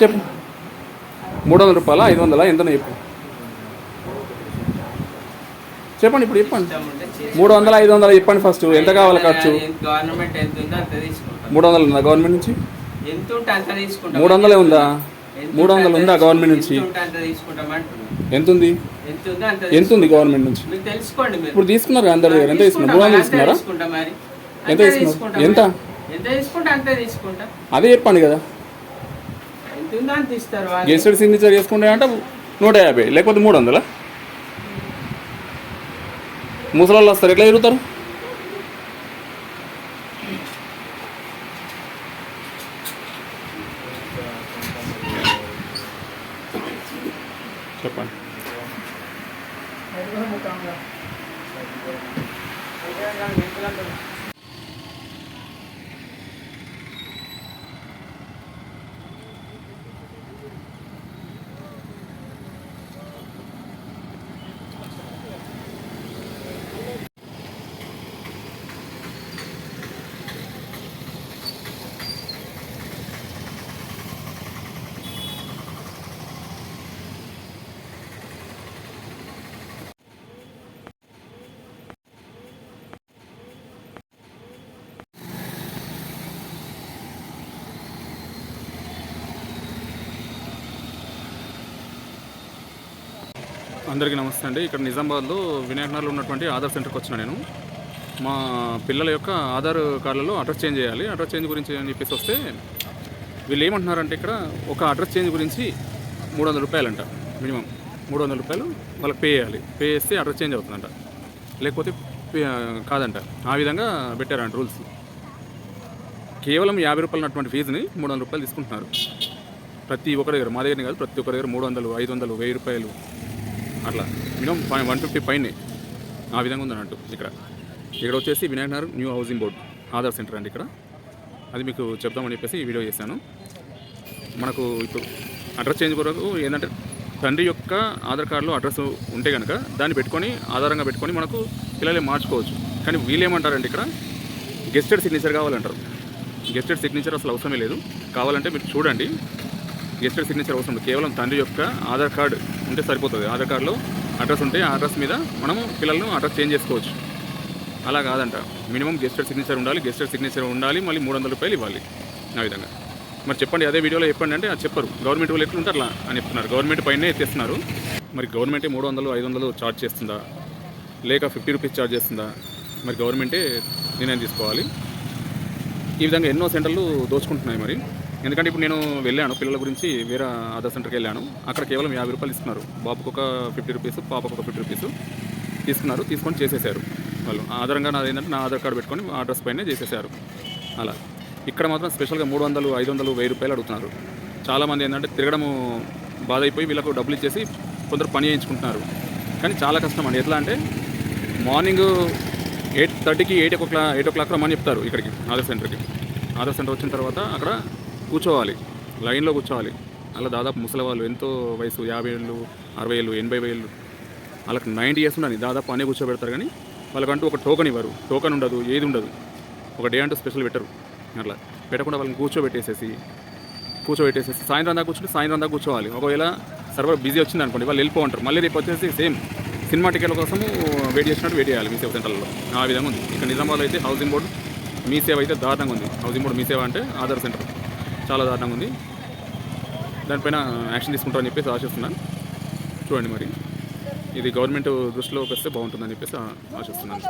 చెప్పు. 300 రూపాయలా 500 ఎంతనో చెప్పు. చెప్పండి ఇప్పుడు చెప్పండి. 300 500 చెప్పండి ఫస్ట్. ఎంత కావాలి ఖర్చు? గవర్నమెంట్ ఎంత ఉందో అంత తీసుకుంటాం. 300 ఉందా గవర్నమెంట్ నుంచి? ఎంత ఉంటే అంత తీసుకుంటాం. 300 ఉందా? 300 ఉందా గవర్నమెంట్ నుంచి? ఎంత ఉంది? ఎంత ఉంది గవర్నమెంట్ నుంచి? తెలుసుకోండి. ఇప్పుడు తీసుకున్నారు అందరి దగ్గర. ఎంత తీసుకున్నారు? 300 తీసుకున్నారా? ఎంత తీసుకున్నారు? ఎంత తీసుకుంటా అంతే తీసుకుంటా. అదే చెప్పండి కదా. గెస్టెడ్ సిగ్నేచర్ చేసుకుంటే అంటే 150 లేకపోతే 300. ముసలాళ్ళు వస్తారు, ఎట్లా తిరుగుతారు? చెప్పండి. అందరికీ నమస్తే అండి. ఇక్కడ నిజామాబాద్లో వినాయక్ నగర్లో ఉన్నటువంటి ఆధార్ సెంటర్కి వచ్చిన నేను. మా పిల్లల యొక్క ఆధార్ కార్డులలో అడ్రస్ చేంజ్ చేయాలి. అడ్రస్ చేంజ్ గురించి అని చెప్పేసి వస్తే వీళ్ళు ఏమంటున్నారంటే ఇక్కడ ఒక అడ్రస్ చేంజ్ గురించి 300 రూపాయలంట. మినిమం 300 రూపాయలు వాళ్ళకి పే చేయాలి. పే చేస్తే అడ్రస్ చేంజ్ అవుతుందంట, లేకపోతే కాదంట. ఆ విధంగా పెట్టారంట రూల్స్. కేవలం 50 రూపాయలు ఉన్నటువంటి ఫీజుని 300 రూపాయలు తీసుకుంటున్నారు ప్రతి ఒక్కరి దగ్గర. మా దగ్గరనే కాదు, ప్రతి ఒక్కరి దగ్గర 300 500 1000 రూపాయలు అట్లా మినిమం 150 పైనే. ఆ విధంగా ఉందన్నట్టు. ఇక్కడ వచ్చేసి Vinayak Nagar new housing board Aadhaar centre అండి. ఇక్కడ అది మీకు చెప్దామని చెప్పేసి వీడియో చేశాను. మనకు ఇప్పుడు అడ్రస్ చేంజ్ కొరకు ఏంటంటే తండ్రి యొక్క ఆధార్ కార్డులో అడ్రస్ ఉంటే కనుక దాన్ని పెట్టుకొని ఆధారంగా పెట్టుకొని మనకు పిల్లలే మార్చుకోవచ్చు. కానీ వీళ్ళు ఏమంటారంటే ఇక్కడ గెస్టెడ్ సిగ్నేచర్ కావాలంటారు. గెస్టెడ్ సిగ్నేచర్ అసలు అవసరమే లేదు. కావాలంటే మీరు చూడండి, గెస్టెడ్ సిగ్నేచర్ అవసరం లేదు. కేవలం తండ్రి యొక్క ఆధార్ కార్డు ఉంటే సరిపోతుంది. ఆధార్ కార్డులో అడ్రస్ ఉంటే ఆ అడ్రస్ మీద మనము పిల్లలను అడ్రస్ చేంజ్ చేసుకోవచ్చు. అలా కాదంట, మినిమం గెస్టెడ్ సిగ్నేచర్ ఉండాలి. గెస్టెడ్ సిగ్నేచర్ ఉండాలి, మళ్ళీ 300 రూపాయలు ఇవ్వాలి. ఆ విధంగా మరి చెప్పండి, అదే వీడియోలో చెప్పండి అంటే అది చెప్పరు. గవర్నమెంట్ వాళ్ళు ఎట్లుంటే అట్లా అని చెప్తున్నారు. గవర్నమెంట్ పైనే ఎత్తేస్తున్నారు. మరి గవర్నమెంటే 300 500 ఛార్జ్ చేస్తుందా, లేక 50 రూపీస్ ఛార్జ్ చేస్తుందా? మరి గవర్నమెంటే నిర్ణయం తీసుకోవాలి. ఈ విధంగా ఎన్నో సెంటర్లు దోచుకుంటున్నాయి. మరి ఎందుకంటే ఇప్పుడు నేను వెళ్ళాను పిల్లల గురించి, వేరే ఆధార్ సెంటర్కి వెళ్ళాను. అక్కడ కేవలం 50 రూపాయలు ఇస్తున్నారు. బాబుకు ఒక 50 రూపీస్, పాపకు ఒక 50 రూపీస్ తీసుకున్నారు. తీసుకొని చేసేసారు వాళ్ళు. ఆధారంగా నాది ఏంటంటే నా ఆధార్ కార్డు పెట్టుకొని అడ్రస్ పైనే చేసేసారు. అలా ఇక్కడ మాత్రం స్పెషల్గా 300 500 1000 రూపాయలు అడుగుతున్నారు. చాలామంది ఏంటంటే తిరగడము బాధ అయిపోయి వీళ్ళకు డబ్బులు ఇచ్చేసి కొందరు పని చేయించుకుంటున్నారు. కానీ చాలా కష్టం అండి. ఎట్లా అంటే మార్నింగ్ 8:30కి 8 o'clock రమ్మని చెప్తారు ఇక్కడికి ఆధార్ సెంటర్కి. ఆధార్ సెంటర్ వచ్చిన తర్వాత అక్కడ కూర్చోవాలి, లైన్లో కూర్చోవాలి. అలా దాదాపు ముసలి వాళ్ళు, ఎంతో వయసు 50 ఏళ్ళు 60 ఏళ్ళు 80 ఏళ్ళు, వాళ్ళకి 90 years ఉండాలి దాదాపు అనే కూర్చోబెడతారు. కానీ వాళ్ళకంటూ ఒక టోకన్ ఇవ్వరు. టోకన్ ఉండదు, ఏది ఉండదు. ఒక డే అంటూ స్పెషల్ పెట్టరు. అట్లా పెట్టకుండా వాళ్ళని కూర్చోబెట్టేసేసి సాయంత్రం దాకా కూర్చోవాలి. ఒకవేళ సర్వర్ బిజీ వచ్చింది అనుకోండి, వాళ్ళు వెళ్ళిపోంటారు. మళ్ళీ రేపు వచ్చేసి సేమ్ సినిమా టికెట్ల కోసము వెయిట్ చేసినట్టు వెయిట్ చేయాలి మీ సేవ సెంటర్లో. ఆ విధంగా ఉంది. ఇక్కడ నిజామాబాద్లో అయితే హౌసింగ్ బోర్డు మీ సేవ అయితే దారుణంగా ఉంది. హౌసింగ్ బోర్డు మీ సేవ అంటే ఆధార్ సెంటర్ చాలా దారుణంగా ఉంది. దానిపైన యాక్షన్ తీసుకుంటారని చెప్పేసి ఆశిస్తున్నాను. చూడండి మరి ఇది గవర్నమెంట్ దృష్టిలోకి వస్తే బాగుంటుందని చెప్పేసి ఆశిస్తున్నాను.